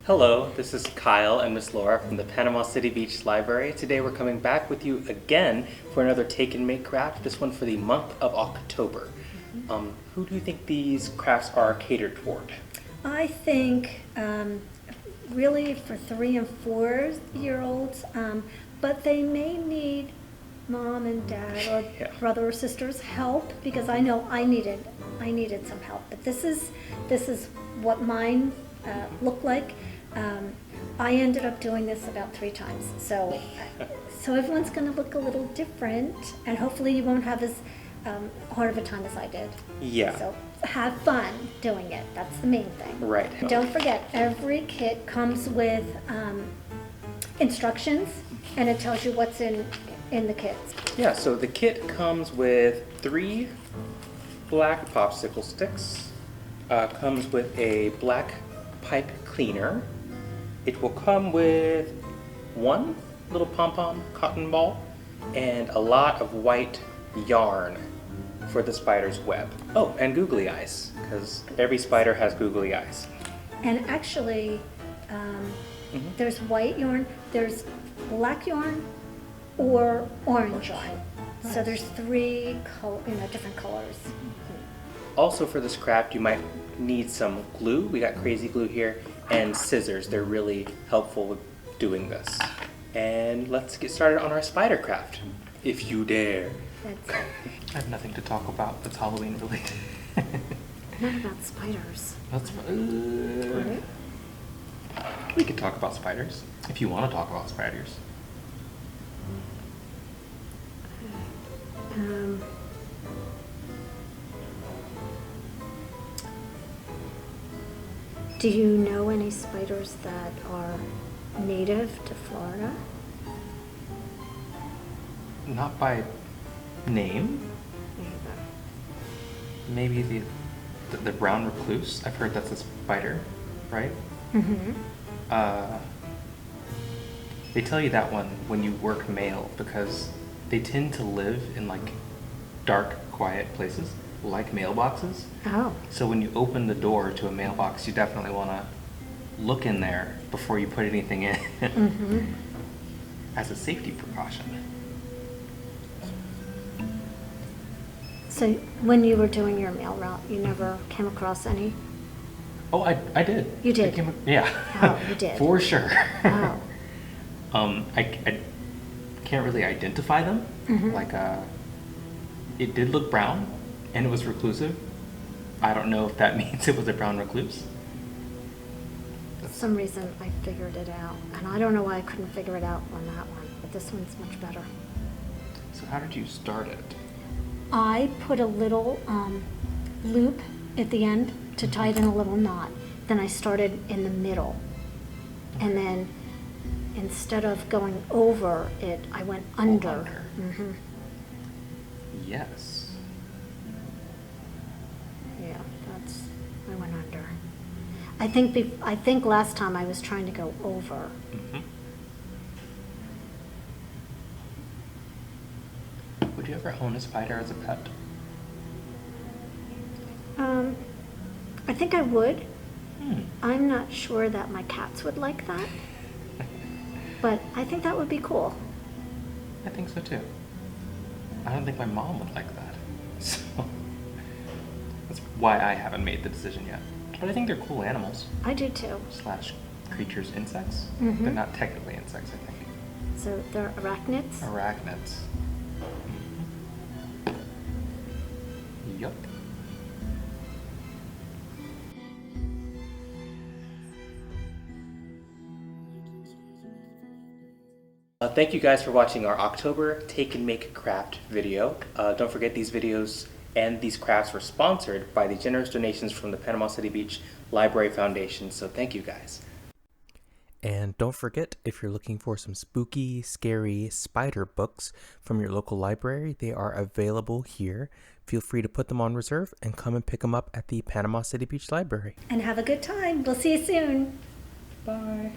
Hello, this is Kyle and Miss Laura from the Panama City Beach Library. Today we're coming back with you again for another Take and Make craft, this one for the month of October. Who do you think these crafts are catered toward? I think really for 3 and 4-year-olds, but they may need mom and dad or brother or sister's help, because I know I needed some help. But this is what mine looked like. I ended up doing this about 3 times, so everyone's going to look a little different, and hopefully you won't have as hard of a time as I did. Yeah. So have fun doing it. That's the main thing. Right. Don't forget, every kit comes with instructions, and it tells you what's in the kits. Yeah, so the kit comes with 3 black popsicle sticks, comes with a black pipe cleaner. It will come with 1 little pom-pom cotton ball and a lot of white yarn for the spider's web. Oh, and googly eyes, because every spider has googly eyes. And actually, there's white yarn, there's black yarn, or orange yarn. Nice. So there's 3 different colors. Also for this craft, you might need some glue. We got crazy glue here, and scissors. They're really helpful with doing this. And let's get started on our spider craft, if you dare. I have nothing to talk about that's Halloween related. Not about spiders. We could talk about spiders, if you want to talk about spiders. Do you know any spiders that are native to Florida? Not by name. Maybe the brown recluse. I've heard that's a spider, right? Mm-hmm. They tell you that one when you work mail, because they tend to live in like dark, quiet places, like mailboxes. Oh. So when you open the door to a mailbox, you definitely want to look in there before you put anything in, Mm-hmm. as a safety precaution. So when you were doing your mail route, you never came across any? Oh, I did. You did? Yeah. Oh, you did. For sure. Oh. I can't really identify them. Mm-hmm. Like, it did look brown, and it was reclusive. I don't know if that means it was a brown recluse. For some reason, I figured it out. And I don't know why I couldn't figure it out on that one, but this one's much better. So how did you start it? I put a little loop at the end to tie it in a little knot. Then I started in the middle. And then instead of going over it, I went under. Under. Mm-hmm. Yes. Yeah, I went under. I think last time I was trying to go over. Mm-hmm. Would you ever own a spider as a pet? I think I would. Hmm. I'm not sure that my cats would like that, but I think that would be cool. I think so too. I don't think my mom would like that. So that's why I haven't made the decision yet. But I think they're cool animals. I do too. / creatures, insects. Mhm. They're not technically insects, I think. So they're arachnids? Arachnids. Yup. Thank you guys for watching our October Take and Make craft video. Don't forget, these videos and these crafts were sponsored by the generous donations from the Panama City Beach Library Foundation, so thank you guys. And don't forget, if you're looking for some spooky, scary spider books from your local library, they are available here. Feel free to put them on reserve and come and pick them up at the Panama City Beach Library. And have a good time. We'll see you soon. Bye.